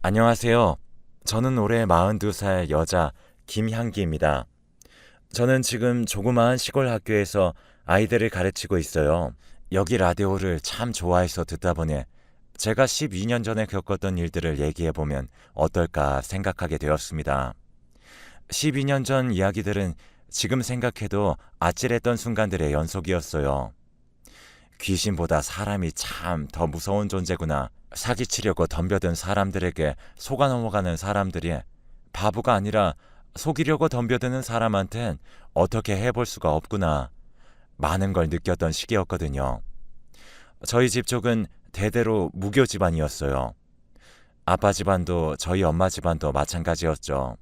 안녕하세요. 저는 올해 42살 여자 김향기입니다. 저는 지금 조그마한 시골 학교에서 아이들을 가르치고 있어요. 여기 라디오를 참 좋아해서 듣다 보니 제가 12년 전에 겪었던 일들을 얘기해보면 어떨까 생각하게 되었습니다. 12년 전 이야기들은 지금 생각해도 아찔했던 순간들의 연속이었어요. 귀신보다 사람이 참 더 무서운 존재구나. 사기치려고 덤벼든 사람들에게 속아 넘어가는 사람들이 바보가 아니라 속이려고 덤벼드는 사람한텐 어떻게 해볼 수가 없구나. 많은 걸 느꼈던 시기였거든요. 저희 집 쪽은 대대로 무교 집안이었어요. 아빠 집안도 저희 엄마 집안도 마찬가지였죠.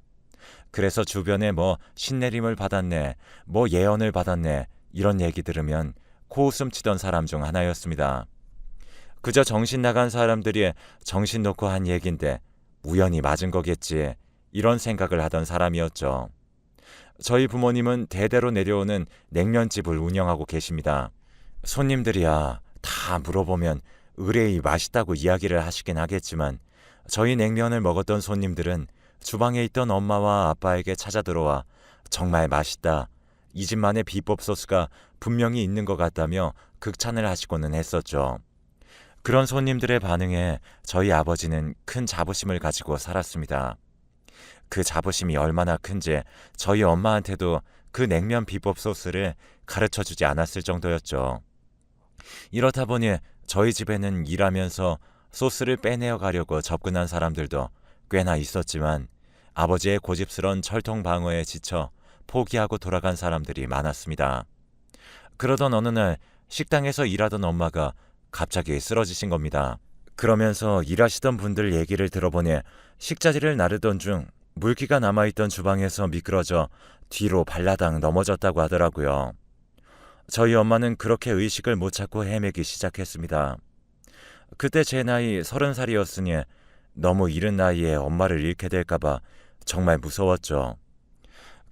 그래서 주변에 뭐 신내림을 받았네, 뭐 예언을 받았네 이런 얘기 들으면 코웃음 치던 사람 중 하나였습니다. 그저 정신 나간 사람들이 정신 놓고 한 얘긴데 우연히 맞은 거겠지 이런 생각을 하던 사람이었죠. 저희 부모님은 대대로 내려오는 냉면집을 운영하고 계십니다. 손님들이야 다 물어보면 의뢰이 맛있다고 이야기를 하시긴 하겠지만 저희 냉면을 먹었던 손님들은 주방에 있던 엄마와 아빠에게 찾아 들어와 정말 맛있다. 이 집만의 비법 소스가 분명히 있는 것 같다며 극찬을 하시고는 했었죠. 그런 손님들의 반응에 저희 아버지는 큰 자부심을 가지고 살았습니다. 그 자부심이 얼마나 큰지 저희 엄마한테도 그 냉면 비법 소스를 가르쳐 주지 않았을 정도였죠. 이렇다 보니 저희 집에는 일하면서 소스를 빼내어 가려고 접근한 사람들도 꽤나 있었지만 아버지의 고집스런 철통 방어에 지쳐 포기하고 돌아간 사람들이 많았습니다. 그러던 어느 날 식당에서 일하던 엄마가 갑자기 쓰러지신 겁니다. 그러면서 일하시던 분들 얘기를 들어보니 식자재를 나르던 중 물기가 남아있던 주방에서 미끄러져 뒤로 발라당 넘어졌다고 하더라고요. 저희 엄마는 그렇게 의식을 못 찾고 헤매기 시작했습니다. 그때 제 나이 30살이었으니 너무 이른 나이에 엄마를 잃게 될까봐 정말 무서웠죠.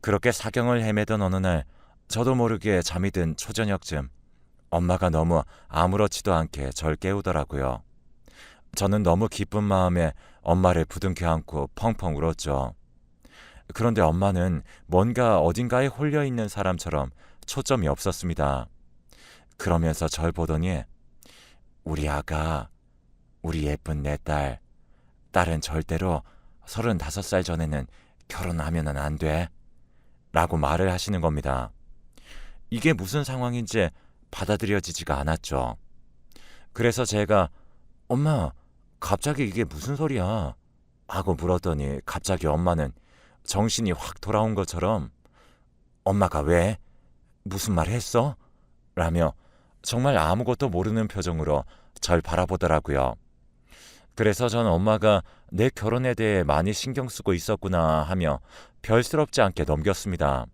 그렇게 사경을 헤매던 어느 날 저도 모르게 잠이 든 초저녁쯤 엄마가 너무 아무렇지도 않게 절 깨우더라고요. 저는 너무 기쁜 마음에 엄마를 부둥켜 안고 펑펑 울었죠. 그런데 엄마는 뭔가 어딘가에 홀려있는 사람처럼 초점이 없었습니다. 그러면서 절 보더니 우리 아가, 우리 예쁜 내 딸은 절대로 35살 전에는 결혼하면 안 돼. 라고 말을 하시는 겁니다. 이게 무슨 상황인지 받아들여지지가 않았죠. 그래서 제가 엄마, 갑자기 이게 무슨 소리야? 하고 물었더니 갑자기 엄마는 정신이 확 돌아온 것처럼 엄마가 왜? 무슨 말 했어? 라며 정말 아무것도 모르는 표정으로 절 바라보더라고요. 그래서 전 엄마가 내 결혼에 대해 많이 신경 쓰고 있었구나 하며 별스럽지 않게 넘겼습니다.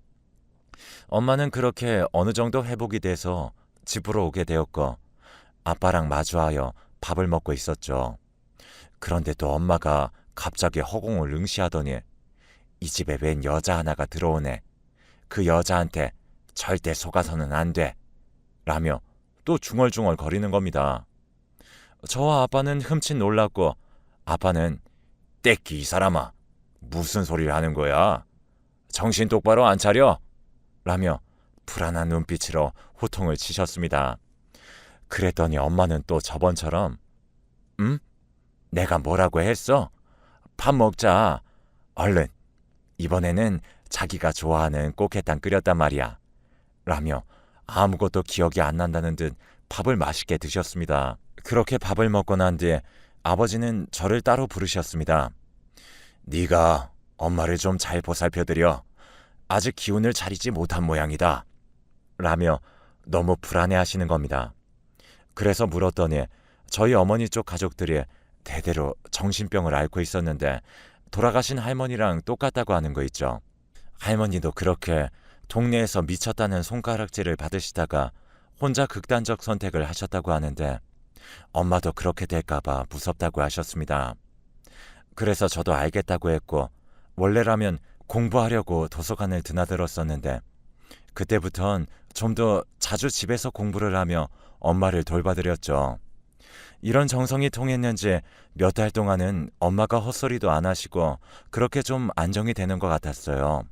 엄마는 그렇게 어느 정도 회복이 돼서 집으로 오게 되었고 아빠랑 마주하여 밥을 먹고 있었죠. 그런데 또 엄마가 갑자기 허공을 응시하더니 이 집에 웬 여자 하나가 들어오네. 그 여자한테 절대 속아서는 안 돼. 라며 또 중얼중얼 거리는 겁니다. 저와 아빠는 흠칫 놀랐고 아빠는 떼끼 이 사람아 무슨 소리를 하는 거야? 정신 똑바로 안 차려? 라며 불안한 눈빛으로 호통을 치셨습니다. 그랬더니 엄마는 또 저번처럼 내가 뭐라고 했어? 밥 먹자. 얼른. 이번에는 자기가 좋아하는 꽃게탕 끓였단 말이야. 라며 아무것도 기억이 안 난다는 듯 밥을 맛있게 드셨습니다. 그렇게 밥을 먹고 난 뒤에 아버지는 저를 따로 부르셨습니다. 네가 엄마를 좀 잘 보살펴드려. 아직 기운을 차리지 못한 모양이다. 라며 너무 불안해하시는 겁니다. 그래서 물었더니 저희 어머니 쪽 가족들이 대대로 정신병을 앓고 있었는데 돌아가신 할머니랑 똑같다고 하는 거 있죠. 할머니도 그렇게 동네에서 미쳤다는 손가락질을 받으시다가 혼자 극단적 선택을 하셨다고 하는데 엄마도 그렇게 될까봐 무섭다고 하셨습니다. 그래서 저도 알겠다고 했고 원래라면 공부하려고 도서관을 드나들었었는데 그때부턴 좀 더 자주 집에서 공부를 하며 엄마를 돌봐드렸죠. 이런 정성이 통했는지 몇 달 동안은 엄마가 헛소리도 안 하시고 그렇게 좀 안정이 되는 것 같았어요.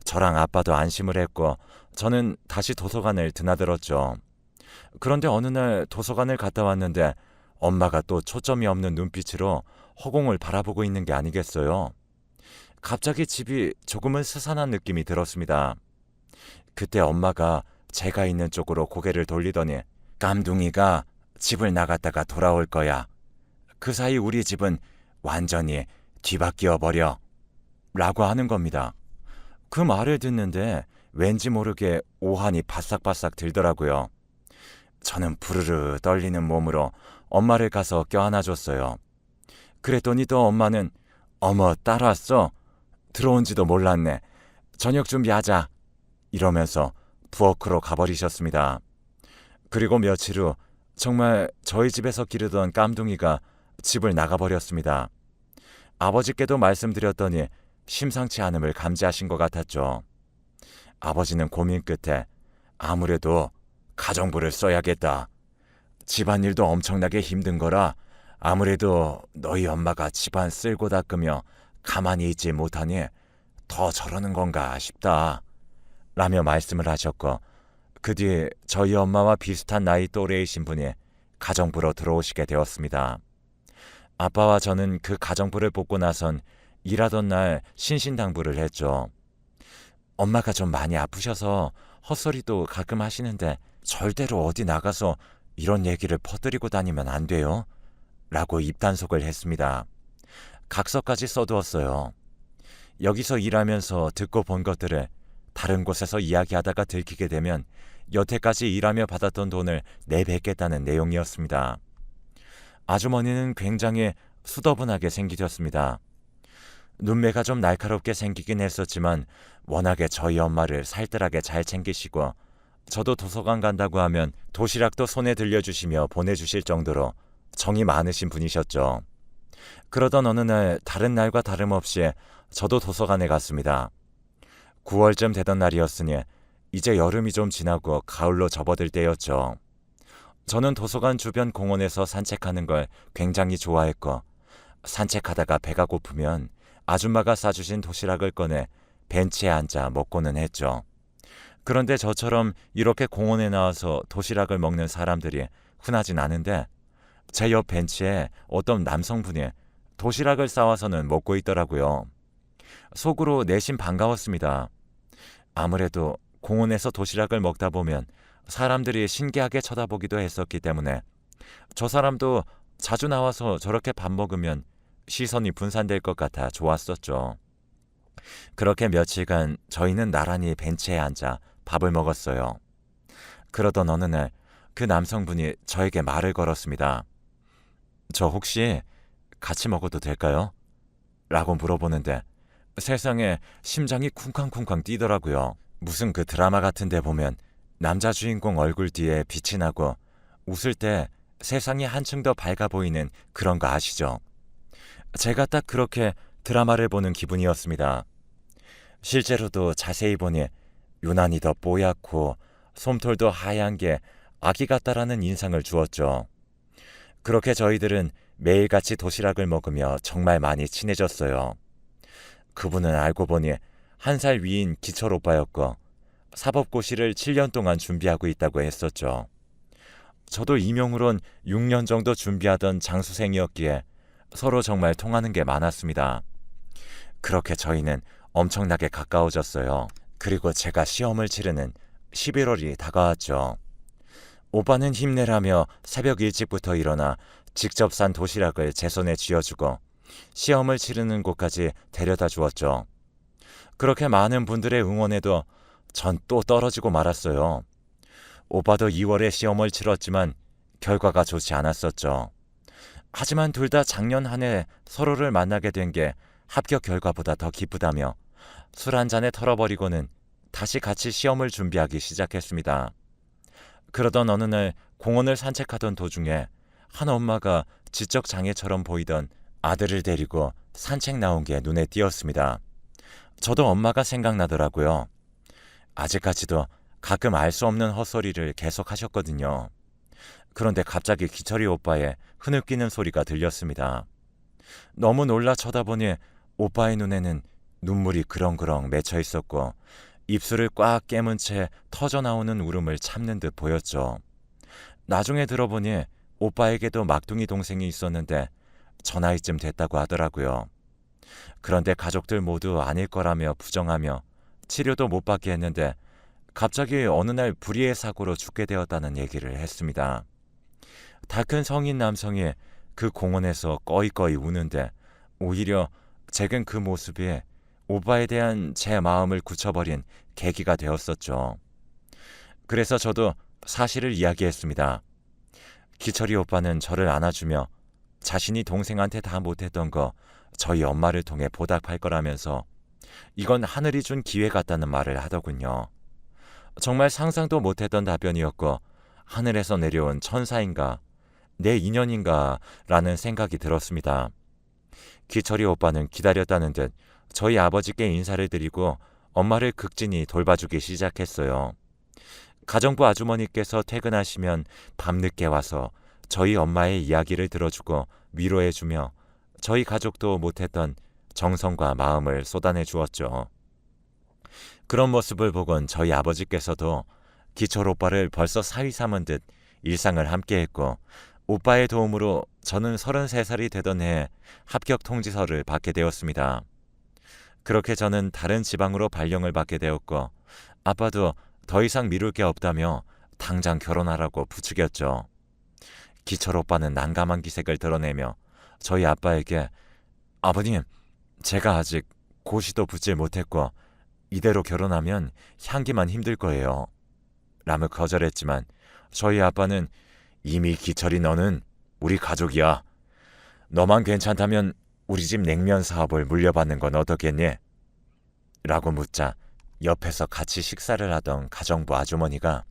저랑 아빠도 안심을 했고 저는 다시 도서관을 드나들었죠. 그런데 어느 날 도서관을 갔다 왔는데 엄마가 또 초점이 없는 눈빛으로 허공을 바라보고 있는 게 아니겠어요. 갑자기 집이 조금은 스산한 느낌이 들었습니다. 그때 엄마가 제가 있는 쪽으로 고개를 돌리더니 깜둥이가 집을 나갔다가 돌아올 거야. 그 사이 우리 집은 완전히 뒤바뀌어 버려. 라고 하는 겁니다. 그 말을 듣는데 왠지 모르게 오한이 바싹바싹 들더라고요. 저는 부르르 떨리는 몸으로 엄마를 가서 껴안아줬어요. 그랬더니 또 엄마는 어머 따라왔어? 들어온지도 몰랐네. 저녁 준비하자. 이러면서 부엌으로 가버리셨습니다. 그리고 며칠 후 정말 저희 집에서 기르던 깜둥이가 집을 나가버렸습니다. 아버지께도 말씀드렸더니 심상치 않음을 감지하신 것 같았죠. 아버지는 고민 끝에 아무래도 가정부를 써야겠다. 집안일도 엄청나게 힘든 거라 아무래도 너희 엄마가 집안 쓸고 닦으며 가만히 있지 못하니 더 저러는 건가 싶다. 라며 말씀을 하셨고 그 뒤 저희 엄마와 비슷한 나이 또래이신 분이 가정부로 들어오시게 되었습니다. 아빠와 저는 그 가정부를 뽑고 나선 일하던 날 신신당부를 했죠. 엄마가 좀 많이 아프셔서 헛소리도 가끔 하시는데 절대로 어디 나가서 이런 얘기를 퍼뜨리고 다니면 안 돼요. 라고 입단속을 했습니다. 각서까지 써두었어요. 여기서 일하면서 듣고 본 것들을 다른 곳에서 이야기하다가 들키게 되면 여태까지 일하며 받았던 돈을 내뱉겠다는 내용이었습니다. 아주머니는 굉장히 수더분하게 생기셨습니다. 눈매가 좀 날카롭게 생기긴 했었지만 워낙에 저희 엄마를 살뜰하게 잘 챙기시고 저도 도서관 간다고 하면 도시락도 손에 들려주시며 보내주실 정도로 정이 많으신 분이셨죠. 그러던 어느 날 다른 날과 다름없이 저도 도서관에 갔습니다. 9월쯤 되던 날이었으니 이제 여름이 좀 지나고 가을로 접어들 때였죠. 저는 도서관 주변 공원에서 산책하는 걸 굉장히 좋아했고 산책하다가 배가 고프면 아줌마가 싸주신 도시락을 꺼내 벤치에 앉아 먹고는 했죠. 그런데 저처럼 이렇게 공원에 나와서 도시락을 먹는 사람들이 흔하진 않은데 제 옆 벤치에 어떤 남성분이 도시락을 싸와서는 먹고 있더라고요. 속으로 내심 반가웠습니다. 아무래도 공원에서 도시락을 먹다 보면 사람들이 신기하게 쳐다보기도 했었기 때문에 저 사람도 자주 나와서 저렇게 밥 먹으면 시선이 분산될 것 같아 좋았었죠. 그렇게 며칠간 저희는 나란히 벤치에 앉아 밥을 먹었어요. 그러던 어느 날 그 남성분이 저에게 말을 걸었습니다. 저 혹시 같이 먹어도 될까요? 라고 물어보는데 세상에 심장이 쿵쾅쿵쾅 뛰더라고요. 무슨 그 드라마 같은 데 보면 남자 주인공 얼굴 뒤에 빛이 나고 웃을 때 세상이 한층 더 밝아 보이는 그런 거 아시죠? 제가 딱 그렇게 드라마를 보는 기분이었습니다. 실제로도 자세히 보니 유난히 더 뽀얗고 솜털도 하얀 게 아기 같다라는 인상을 주었죠. 그렇게 저희들은 매일같이 도시락을 먹으며 정말 많이 친해졌어요. 그분은 알고 보니 1살 위인 기철 오빠였고 사법고시를 7년 동안 준비하고 있다고 했었죠. 저도 임용으론 6년 정도 준비하던 장수생이었기에 서로 정말 통하는 게 많았습니다. 그렇게 저희는 엄청나게 가까워졌어요. 그리고 제가 시험을 치르는 11월이 다가왔죠. 오빠는 힘내라며 새벽 일찍부터 일어나 직접 산 도시락을 제 손에 쥐어주고 시험을 치르는 곳까지 데려다 주었죠. 그렇게 많은 분들의 응원에도 전 또 떨어지고 말았어요. 오빠도 2월에 시험을 치렀지만 결과가 좋지 않았었죠. 하지만 둘 다 작년 한 해 서로를 만나게 된 게 합격 결과보다 더 기쁘다며 술 한 잔에 털어버리고는 다시 같이 시험을 준비하기 시작했습니다. 그러던 어느 날 공원을 산책하던 도중에 한 엄마가 지적장애처럼 보이던 아들을 데리고 산책 나온 게 눈에 띄었습니다. 저도 엄마가 생각나더라고요. 아직까지도 가끔 알 수 없는 헛소리를 계속 하셨거든요. 그런데 갑자기 기철이 오빠의 흐느끼는 소리가 들렸습니다. 너무 놀라 쳐다보니 오빠의 눈에는 눈물이 그렁그렁 맺혀 있었고 입술을 꽉 깨문 채 터져나오는 울음을 참는 듯 보였죠. 나중에 들어보니 오빠에게도 막둥이 동생이 있었는데 저 나이쯤 됐다고 하더라고요. 그런데 가족들 모두 아닐 거라며 부정하며 치료도 못 받게 했는데 갑자기 어느 날 불의의 사고로 죽게 되었다는 얘기를 했습니다. 다 큰 성인 남성이 그 공원에서 꺼이꺼이 우는데 오히려 제겐 그 모습이 오빠에 대한 제 마음을 굳혀버린 계기가 되었었죠. 그래서 저도 사실을 이야기했습니다. 기철이 오빠는 저를 안아주며 자신이 동생한테 다 못했던 거 저희 엄마를 통해 보답할 거라면서 이건 하늘이 준 기회 같다는 말을 하더군요. 정말 상상도 못했던 답변이었고 하늘에서 내려온 천사인가 내 인연인가 라는 생각이 들었습니다. 기철이 오빠는 기다렸다는 듯 저희 아버지께 인사를 드리고 엄마를 극진히 돌봐주기 시작했어요. 가정부 아주머니께서 퇴근하시면 밤늦게 와서 저희 엄마의 이야기를 들어주고 위로해주며 저희 가족도 못했던 정성과 마음을 쏟아내 주었죠. 그런 모습을 보곤 저희 아버지께서도 기철 오빠를 벌써 사위 삼은 듯 일상을 함께했고 오빠의 도움으로 저는 33살이 되던 해에 합격 통지서를 받게 되었습니다. 그렇게 저는 다른 지방으로 발령을 받게 되었고 아빠도 더 이상 미룰 게 없다며 당장 결혼하라고 부추겼죠. 기철 오빠는 난감한 기색을 드러내며 저희 아빠에게 아버님, 제가 아직 고시도 붙질 못했고 이대로 결혼하면 향기만 힘들 거예요. 라며 거절했지만 저희 아빠는 이미 기철이 너는 우리 가족이야. 너만 괜찮다면 우리 집 냉면 사업을 물려받는 건 어떻겠니? 라고 묻자 옆에서 같이 식사를 하던 가정부 아주머니가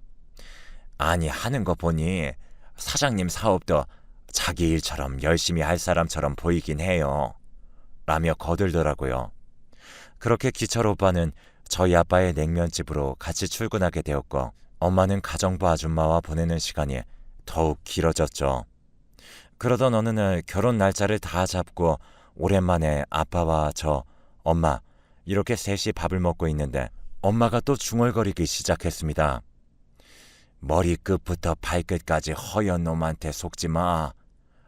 아니 하는 거 보니 사장님 사업도 자기 일처럼 열심히 할 사람처럼 보이긴 해요. 라며 거들더라고요. 그렇게 기철 오빠는 저희 아빠의 냉면집으로 같이 출근하게 되었고 엄마는 가정부 아줌마와 보내는 시간이 더욱 길어졌죠. 그러던 어느 날 결혼 날짜를 다 잡고 오랜만에 아빠와 저, 엄마 이렇게 셋이 밥을 먹고 있는데 엄마가 또 중얼거리기 시작했습니다. 머리끝부터 발끝까지 허연 놈한테 속지 마.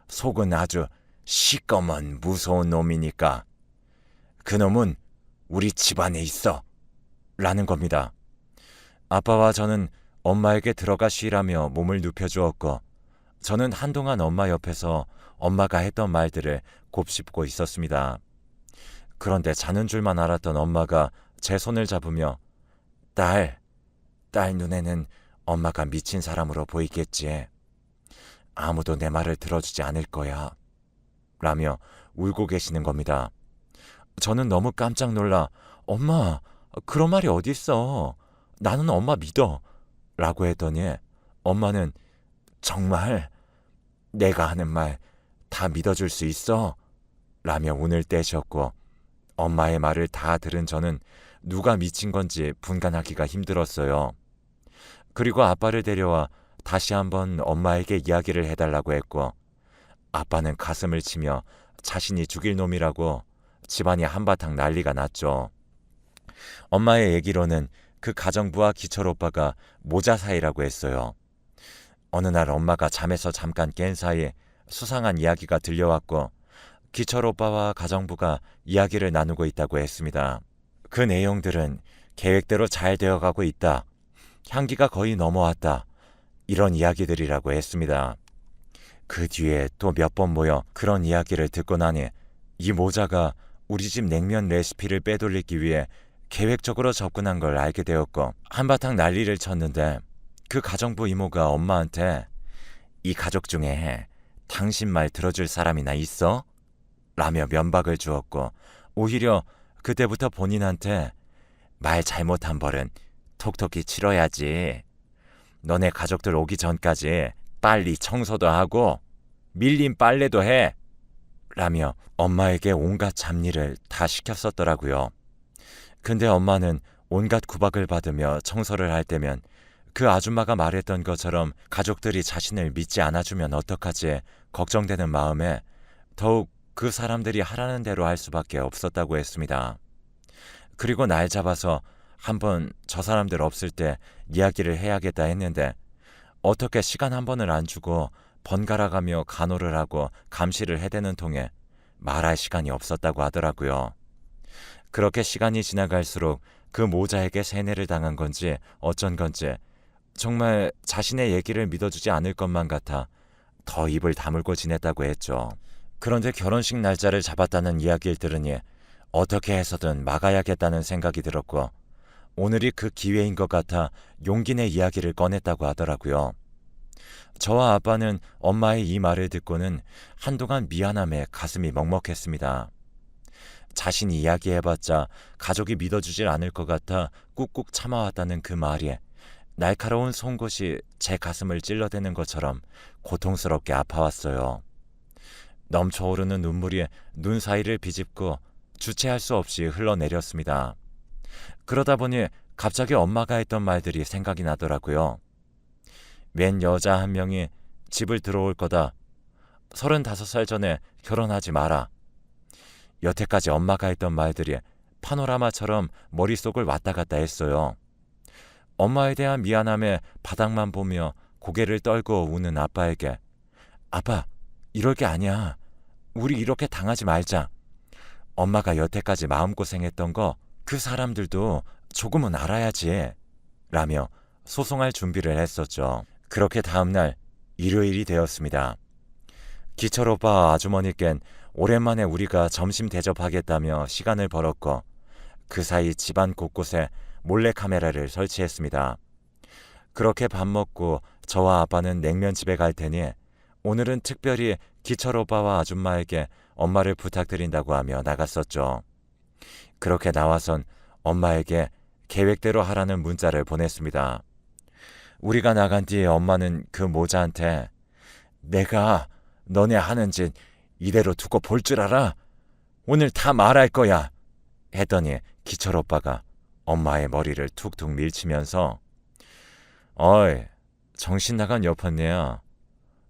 속은 아주 시꺼먼 무서운 놈이니까. 그놈은 우리 집안에 있어. 라는 겁니다. 아빠와 저는 엄마에게 들어가 쉬라며 몸을 눕혀주었고 저는 한동안 엄마 옆에서 엄마가 했던 말들을 곱씹고 있었습니다. 그런데 자는 줄만 알았던 엄마가 제 손을 잡으며 딸 눈에는 엄마가 미친 사람으로 보이겠지. 아무도 내 말을 들어주지 않을 거야. 라며 울고 계시는 겁니다. 저는 너무 깜짝 놀라 엄마 그런 말이 어딨어. 나는 엄마 믿어. 라고 했더니 엄마는 정말 내가 하는 말 다 믿어줄 수 있어? 라며 운을 떼셨고 엄마의 말을 다 들은 저는 누가 미친 건지 분간하기가 힘들었어요. 그리고 아빠를 데려와 다시 한번 엄마에게 이야기를 해달라고 했고 아빠는 가슴을 치며 자신이 죽일 놈이라고 집안이 한바탕 난리가 났죠. 엄마의 얘기로는 그 가정부와 기철 오빠가 모자 사이라고 했어요. 어느 날 엄마가 잠에서 잠깐 깬 사이 수상한 이야기가 들려왔고 기철 오빠와 가정부가 이야기를 나누고 있다고 했습니다. 그 내용들은 계획대로 잘 되어가고 있다. 향기가 거의 넘어왔다. 이런 이야기들이라고 했습니다. 그 뒤에 또 몇 번 모여 그런 이야기를 듣고 나니 이 모자가 우리 집 냉면 레시피를 빼돌리기 위해 계획적으로 접근한 걸 알게 되었고 한바탕 난리를 쳤는데 그 가정부 이모가 엄마한테 이 가족 중에 당신 말 들어줄 사람이나 있어? 라며 면박을 주었고 오히려 그때부터 본인한테 말 잘못한 벌은 톡톡히 치러야지. 너네 가족들 오기 전까지 빨리 청소도 하고 밀린 빨래도 해. 라며 엄마에게 온갖 잡일을 다 시켰었더라고요. 근데 엄마는 온갖 구박을 받으며 청소를 할 때면 그 아줌마가 말했던 것처럼 가족들이 자신을 믿지 않아주면 어떡하지 걱정되는 마음에 더욱 그 사람들이 하라는 대로 할 수밖에 없었다고 했습니다. 그리고 날 잡아서 한번 저 사람들 없을 때 이야기를 해야겠다 했는데 어떻게 시간 한 번을 안 주고 번갈아가며 간호를 하고 감시를 해대는 통에 말할 시간이 없었다고 하더라고요. 그렇게 시간이 지나갈수록 그 모자에게 세뇌를 당한 건지 어쩐 건지 정말 자신의 얘기를 믿어주지 않을 것만 같아 더 입을 다물고 지냈다고 했죠. 그런데 결혼식 날짜를 잡았다는 이야기를 들으니 어떻게 해서든 막아야겠다는 생각이 들었고 오늘이 그 기회인 것 같아 용기 내 이야기를 꺼냈다고 하더라고요. 저와 아빠는 엄마의 이 말을 듣고는 한동안 미안함에 가슴이 먹먹했습니다. 자신이 이야기해봤자 가족이 믿어주질 않을 것 같아 꾹꾹 참아왔다는 그 말이 날카로운 송곳이 제 가슴을 찔러대는 것처럼 고통스럽게 아파왔어요. 넘쳐오르는 눈물이 눈 사이를 비집고 주체할 수 없이 흘러내렸습니다. 그러다 보니 갑자기 엄마가 했던 말들이 생각이 나더라고요. 웬 여자 한 명이 집을 들어올 거다. 35살 전에 결혼하지 마라. 여태까지 엄마가 했던 말들이 파노라마처럼 머릿속을 왔다 갔다 했어요. 엄마에 대한 미안함에 바닥만 보며 고개를 떨고 우는 아빠에게 아빠, 이럴 게 아니야. 우리 이렇게 당하지 말자. 엄마가 여태까지 마음고생했던 거 그 사람들도 조금은 알아야지. 라며 소송할 준비를 했었죠. 그렇게 다음날 일요일이 되었습니다. 기철 오빠와 아주머니껜 오랜만에 우리가 점심 대접하겠다며 시간을 벌었고 그 사이 집안 곳곳에 몰래카메라를 설치했습니다. 그렇게 밥 먹고 저와 아빠는 냉면집에 갈 테니 오늘은 특별히 기철 오빠와 아줌마에게 엄마를 부탁드린다고 하며 나갔었죠. 그렇게 나와선 엄마에게 계획대로 하라는 문자를 보냈습니다. 우리가 나간 뒤에 엄마는 그 모자한테 내가 너네 하는 짓 이대로 두고 볼 줄 알아? 오늘 다 말할 거야. 했더니 기철 오빠가 엄마의 머리를 툭툭 밀치면서 어이, 정신 나간 여편네야.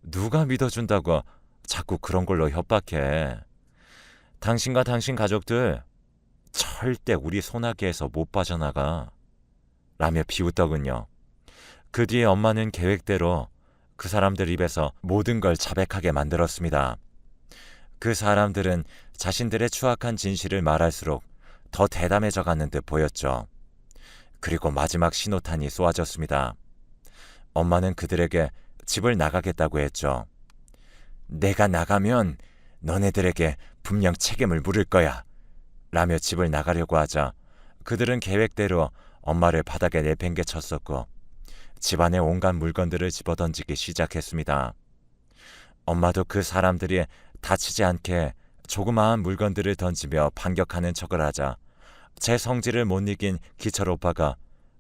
누가 믿어준다고 자꾸 그런 걸로 협박해. 당신과 당신 가족들 절대 우리 소나기에서 못 빠져나가. 라며 비웃더군요. 그 뒤에 엄마는 계획대로 그 사람들 입에서 모든 걸 자백하게 만들었습니다. 그 사람들은 자신들의 추악한 진실을 말할수록 더 대담해져 가는 듯 보였죠. 그리고 마지막 신호탄이 쏘아졌습니다. 엄마는 그들에게 집을 나가겠다고 했죠. 내가 나가면 너네들에게 분명 책임을 물을 거야. 라며 집을 나가려고 하자 그들은 계획대로 엄마를 바닥에 내팽개쳤었고 집안의 온갖 물건들을 집어던지기 시작했습니다. 엄마도 그 사람들이 다치지 않게 조그마한 물건들을 던지며 반격하는 척을 하자 제 성질을 못 이긴 기철 오빠가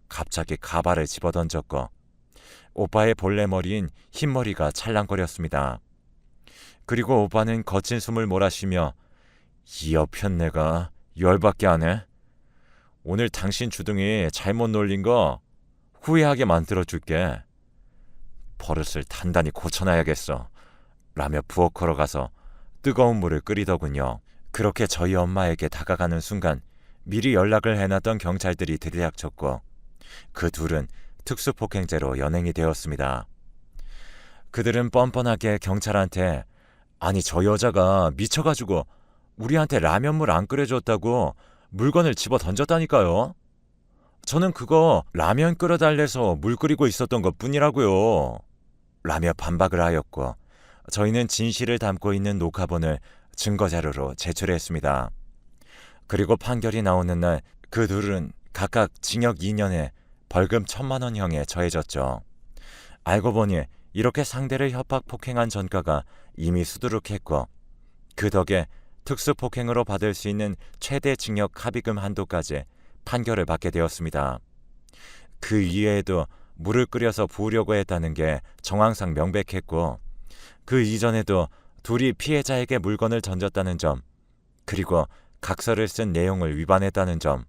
갑자기 가발을 집어던졌고 오빠의 볼래머리인 흰머리가 찰랑거렸습니다. 그리고 오빠는 거친 숨을 몰아쉬며 이 여편네가 열받게 하네. 오늘 당신 주둥이 잘못 놀린 거 후회하게 만들어줄게. 버릇을 단단히 고쳐놔야겠어. 라며 부엌 걸어가서 뜨거운 물을 끓이더군요. 그렇게 저희 엄마에게 다가가는 순간 미리 연락을 해놨던 경찰들이 들이닥쳤고 그 둘은 특수폭행죄로 연행이 되었습니다. 그들은 뻔뻔하게 경찰한테 아니 저 여자가 미쳐가지고 우리한테 라면물 안 끓여줬다고 물건을 집어 던졌다니까요. 저는 그거 라면 끓여달래서 물 끓이고 있었던 것뿐이라고요. 라며 반박을 하였고 저희는 진실을 담고 있는 녹화본을 증거자료로 제출했습니다. 그리고 판결이 나오는 날 그 둘은 각각 징역 2년에 벌금 1,000만 원형에 처해졌죠. 알고 보니 이렇게 상대를 협박 폭행한 전과가 이미 수두룩했고 그 덕에 특수폭행으로 받을 수 있는 최대 징역 합의금 한도까지 판결을 받게 되었습니다. 그 이외에도 물을 끓여서 부으려고 했다는 게 정황상 명백했고 그 이전에도 둘이 피해자에게 물건을 던졌다는 점 그리고 각서를 쓴 내용을 위반했다는 점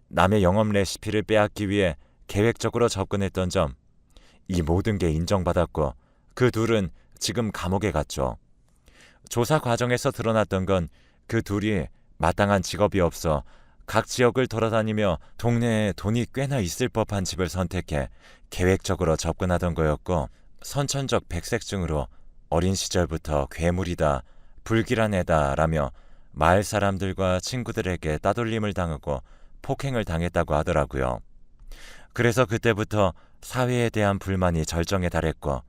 남의 영업 레시피를 빼앗기 위해 계획적으로 접근했던 점, 이 모든 게 인정받았고 그 둘은 지금 감옥에 갔죠. 조사 과정에서 드러났던 건 그 둘이 마땅한 직업이 없어 각 지역을 돌아다니며 동네에 돈이 꽤나 있을 법한 집을 선택해 계획적으로 접근하던 거였고, 선천적 백색증으로 어린 시절부터 괴물이다, 불길한 애다라며 마을 사람들과 친구들에게 따돌림을 당하고 폭행을 당했다고 하더라고요. 그래서 그때부터 사회에 대한 불만이 절정에 달했고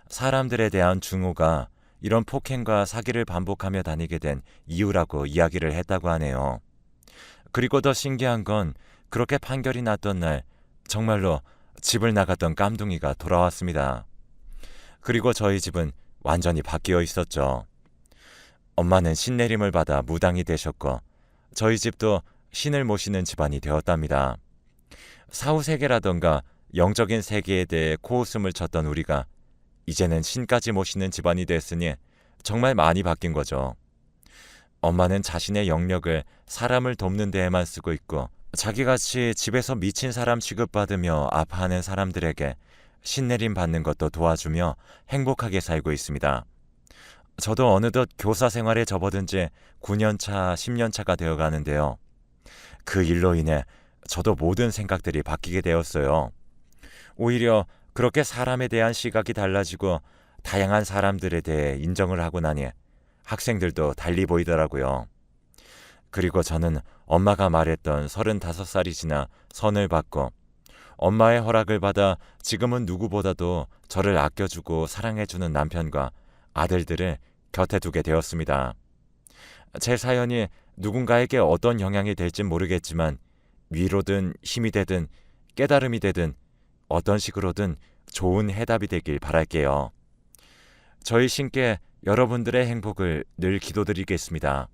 사람들에 대한 증오가 이런 폭행과 사기를 반복하며 다니게 된 이유라고 이야기를 했다고 하네요. 그리고 더 신기한 건 그렇게 판결이 났던 날 정말로 집을 나갔던 깜둥이가 돌아왔습니다. 그리고 저희 집은 완전히 바뀌어 있었죠. 엄마는 신내림을 받아 무당이 되셨고 저희 집도 신을 모시는 집안이 되었답니다. 사후세계라던가 영적인 세계에 대해 코웃음을 쳤던 우리가 이제는 신까지 모시는 집안이 됐으니 정말 많이 바뀐 거죠. 엄마는 자신의 영역을 사람을 돕는 데에만 쓰고 있고 자기같이 집에서 미친 사람 취급받으며 아파하는 사람들에게 신내림 받는 것도 도와주며 행복하게 살고 있습니다. 저도 어느덧 교사 생활에 접어든 지 9년차, 10년차가 되어가는데요. 그 일로 인해 저도 모든 생각들이 바뀌게 되었어요. 오히려 그렇게 사람에 대한 시각이 달라지고 다양한 사람들에 대해 인정을 하고 나니 학생들도 달리 보이더라고요. 그리고 저는 엄마가 말했던 35살이 지나 선을 받고 엄마의 허락을 받아 지금은 누구보다도 저를 아껴주고 사랑해주는 남편과 아들들을 곁에 두게 되었습니다. 제 사연이 누군가에게 어떤 영향이 될진 모르겠지만 위로든 힘이 되든 깨달음이 되든 어떤 식으로든 좋은 해답이 되길 바랄게요. 저희 신께 여러분들의 행복을 늘 기도드리겠습니다.